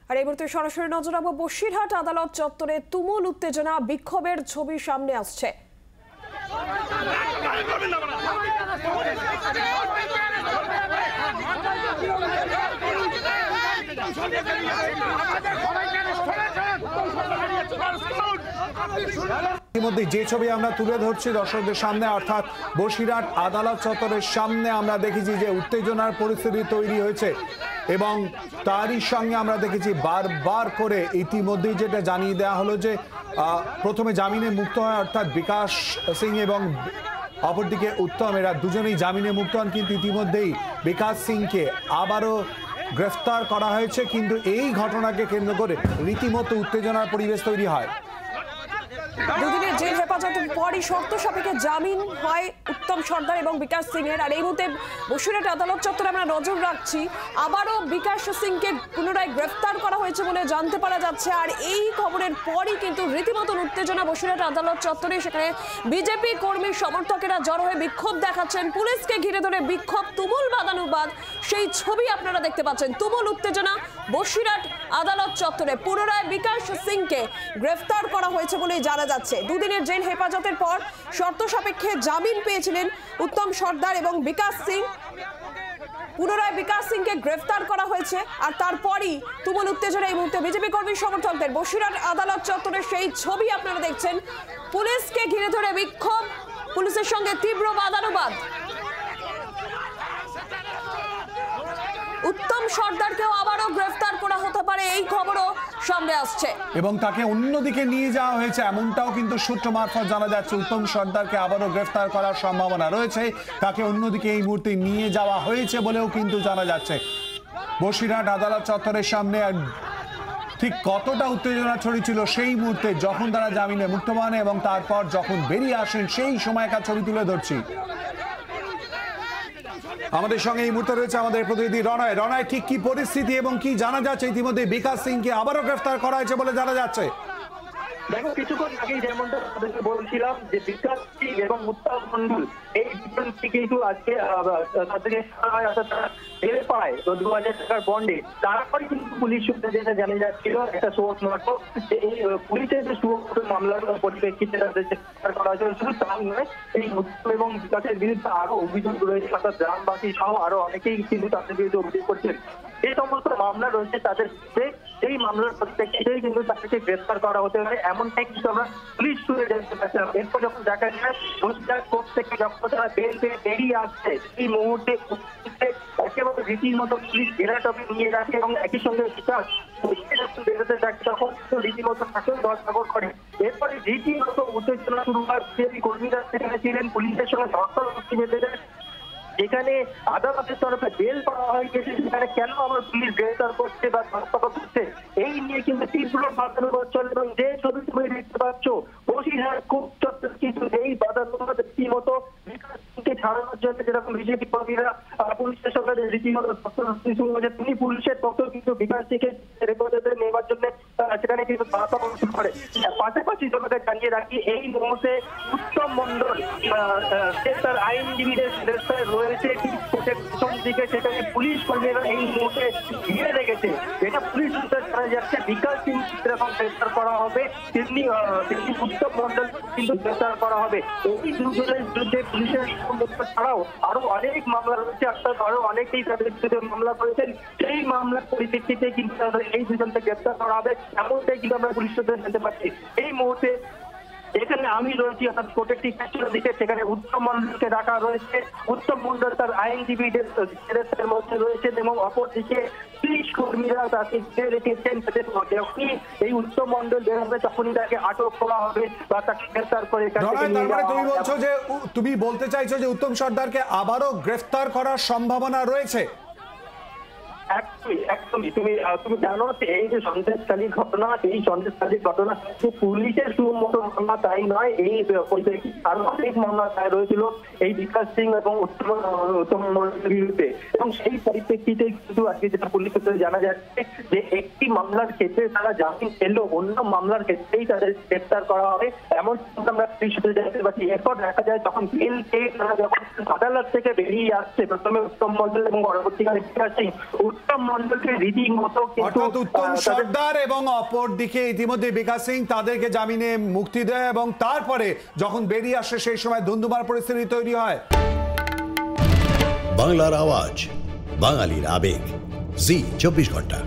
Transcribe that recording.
আর এই মুহূর্তে সরাসরি নজর রাখবো বসিরহাট আদালত চত্বরে তুমুল উত্তেজনা, বিক্ষোভের ছবি সামনে আসছে। ইতিমধ্যে যে ছবি আমরা তুলে ধরছি দর্শকদের সামনে, অর্থাৎ বসিরহাট আদালত চত্বরের সামনে আমরা দেখেছি যে উত্তেজনার পরিস্থিতি তৈরি হয়েছে এবং তারই সঙ্গে আমরা দেখেছি বারবার করে ইতিমধ্যেই যেটা জানিয়ে দেওয়া হলো যে প্রথমে জামিনে মুক্ত হয় অর্থাৎ বিকাশ সিং এবং অপরদিকে উত্তম, এরা দুজনেই জামিনে মুক্ত হন, কিন্তু ইতিমধ্যেই বিকাশ সিংকে আবারও গ্রেফতার করা হয়েছে। কিন্তু এই ঘটনাকে কেন্দ্র করে রীতিমতো উত্তেজনার পরিবেশ তৈরি হয়। দুদিনের জেল হেফাজতের পরই শর্ত সাপেক্ষে জামিন হয় উত্তম সর্দার এবং বিকাশ সিং এর। আর এই মুহূর্তে বসিরহাট আদালত চত্বরে আমরা নজর রাখছি, আবারও বিকাশ সিংকে পুনরায় গ্রেফতার করা হয়েছে বলে জানতে পারা যাচ্ছে। আর এই খবরের পরই কিন্তু রীতিমতন উত্তেজনা বসিরহাট আদালত চত্বরে। সেখানে বিজেপি কর্মী সমর্থকেরা জড়ো হয়ে বিক্ষোভ দেখাচ্ছেন, পুলিশকে ঘিরে ধরে বিক্ষোভ, তুমুল বাদানুবাদ, সেই ছবি আপনারা দেখতে পাচ্ছেন। তুমুল উত্তেজনা বসিরহাট আদালত চত্বরে, পুনরায় বিকাশ সিংকে গ্রেফতার করা হয়েছে বলে জানা যাচ্ছে। দুদিনের জেল হেফাজতের পর শর্ত সাপেক্ষে জামিন পেয়েছিলেন উত্তম সর্দার এবং বিকাশ সিং, পুনরায় বিকাশ সিংকে গ্রেফতার করা হয়েছে। আর তারপরই তুমুল উত্তেজনা এই মুহূর্তে বিজেপি কর্মী সমর্থকদের। বসিরহাট আদালত চত্বরের সেই ছবি আপনারা দেখছেন, পুলিশকে ঘিরে ধরে বিক্ষোভ, পুলিশের সঙ্গে তীব্র বাদানুবাদ। উত্তম সর্দারকেও আবারও গ্রেফতার করা হতে পারে, এই খবরও সামনে আসছে এবং তাকে অন্যদিকে নিয়ে যাওয়া হয়েছে এমনটাও কিন্তু সূত্র মারফত জানা যাচ্ছে। উত্তম সর্দারকে আবারও গ্রেফতার করার সম্ভাবনা রয়েছে, তাকে অন্যদিকে এই মুহূর্তে নিয়ে যাওয়া হয়েছে বলেও কিন্তু জানা যাচ্ছে। বসিরহাট আদালত চত্বরের সামনে ঠিক কতটা উত্তেজনা ছড়িয়েছিল সেই মুহূর্তে যখন তারা জামিনে মুক্ত পান এবং তারপর যখন বেরিয়ে আসেন, সেই সময়কার ছবি তুলে ধরছি। আমাদের সঙ্গে এই মুহূর্তে রয়েছে আমাদের প্রতিনিধি রণয়। রণয়, ঠিক কি পরিস্থিতি এবং কি জানা যাচ্ছে? ইতিমধ্যে বিকাশ সিংকে আবারও গ্রেফতার করা হয়েছে বলে জানা যাচ্ছে। দেখো, কিছুক্ষণ আগেই যেমনটা বলছিলাম যে বিকাশ সিং এবং উত্তম মন্ডল এই দুজনকে কিন্তু আজকে তাদেরকে জেল পায় 2000 টাকার বন্ডে। তারপরে কিন্তু পুলিশ সূত্রে যেটা জানা যাচ্ছিল একটা সোর্স মারফত যে এই পুলিশের যে সুরক্ষিত মামলার পরিপ্রেক্ষিতে তাদের গ্রেফতার করা হয়েছিল। শুধু তাই নয়, এই উত্তম এবং বিকাশের বিরুদ্ধে আরো অভিযোগ রয়েছে, অর্থাৎ গ্রামবাসী সহ আরো অনেকেই কিন্তু তাদের বিরুদ্ধে অভিযোগ করছেন। যে সমস্ত মামলা রয়েছে তাদের সেই মামলার পরিপ্রেক্ষিতেই কিন্তু তাদেরকে গ্রেফতার করা হতে পারে, এমনটাই কিন্তু আমরা পুলিশ সূত্রে জানতে পারছিলাম। এরপর যখন দেখা যায় বসিরহাট কোর্ট থেকে যখন তারা বেল পেয়ে বেরিয়ে আসছে, এই মুহূর্তে একেবারে রীতিমতো পুলিশ ঘেরাটপে নিয়ে রাখে এবং একই সঙ্গে বিকাশ বেরোতে থাকে তখন রীতিমতো তাকে ধরপাকড় করে। এরপরে রীতিমতো উত্তেজনা শুরু হয়, বিজেপি কর্মীরা সেখানে ছিলেন, পুলিশের সঙ্গে ধস্তাধস্তি বেঁধে যায়। যেখানে আদালতের তরফে বেল পাওয়া হয়ে গেছে, সেখানে কেন আবার পুলিশ গ্রেফতার করছে বা ধরপাকড় করছে, এই নিয়ে কিন্তু তীব্র বাদানুবাদ চলে। এবং যে ছবি তুমি দেখতে পাচ্ছ বসিরহাট কোর্ট চত্বর, কিন্তু এই বাদানুবাদ রীতিমতো বিকাশকে ছাড়ানোর জন্য যেরকম বিজেপি কর্মীরা পুলিশের সঙ্গে রীতিমতো ধস্তাধস্তি শুরু হয়েছে, তিনি পুলিশের পক্ষ কিন্তু বিকাশ সিংকে হেফাজতে নেওয়ার জন্য সেখানে কিন্তু ধরপাকড় শুরু করে। পাশাপাশি তোমাদের জানিয়ে রাখি, এই মুহূর্তে উত্তম মন্ডল তার আইনজীবীদের রয়েছে কোর্টের পিছন দিকে, সেখানে পুলিশ কর্মীরা এই মুহূর্তে ঘিরে রেখেছে। এটা পুলিশ সূত্রে জানা যাচ্ছে বিকাশ সিং যখন গ্রেফতার করা হবে তেমনি উত্তম মন্ডল কিন্তু গ্রেফতার করা হবে। এই দুজনের বিরুদ্ধে পুলিশের ছাড়াও আরো অনেক মামলা রয়েছে, অর্থাৎ আরো অনেকেই তাদের বিরুদ্ধে মামলা করেছেন। সেই মামলার পরিপ্রেক্ষিতে কিন্তু তাদের এই দুজনকে গ্রেফতার করা হবে, এমনটাই কিন্তু আমরা পুলিশ সূত্রে জানতে পারছি। এই মুহূর্তে এখানে আমি রয়েছি অর্থাৎ কোর্টের ঠিক পেছনের দিকে, সেখানে উত্তম মন্ডলকে রাখা রয়েছে। উত্তম মন্ডল তার আইনজীবীদের মধ্যে রয়েছেন এবং অপরদিকে পুলিশ কর্মীরা তাকে ঘিরে রেখেছেন। যখনই এই উত্তম মন্ডল বের হবে তখনই তাকে আটক করা হবে বা তাকে গ্রেফতার করে। তুমি বলতে চাইছো যে উত্তম সর্দারকে আবারও গ্রেফতার করার সম্ভাবনা রয়েছে? একদমই তুমি জানো এই যে সন্দেশকালী ঘটনা, এই সন্দেশকালী ঘটনা পুলিশের শুধুমাত্র মামলা তাই নয়, এই পরিপ্রেক্ষিতে আরো অনেক মামলা দায়ের হয়েছিল এই বিকাশ সিং এবং উত্তম মন্ডলের বিরুদ্ধে। এবং সেই পরিপ্রেক্ষিতে কিন্তু আজকে যেটা পুলিশ সূত্রে জানা যাচ্ছে যে একটি মামলার ক্ষেত্রে তারা জামিন পেল, অন্য মামলার ক্ষেত্রেই তাদের গ্রেফতার করা হবে, এমন আমরা পুলিশ সূত্রে জানতে পারছি। এরপর দেখা যায় যখন বেল পেয়ে তারা যখন আদালত থেকে বেরিয়ে আসছে, প্রথমে উত্তম মন্ডল এবং পরবর্তীকালে বিকাশ সিং উত্তম মন্ডলকে রীতিমতো কিন্তু অর্থাৎ উত্তম সর্দার এবং অপর দিকে ইতিমধ্যে বিকাশ সিং তাদেরকে জামিনে মুক্তি দেয় এবং তারপরে যখন বেরিয়ে আসে সেই সময় ধুন্ধুমার পরিস্থিতি তৈরি হয়। বাংলার আওয়াজ, বাঙালির আবেগ, জি 24 ঘন্টা।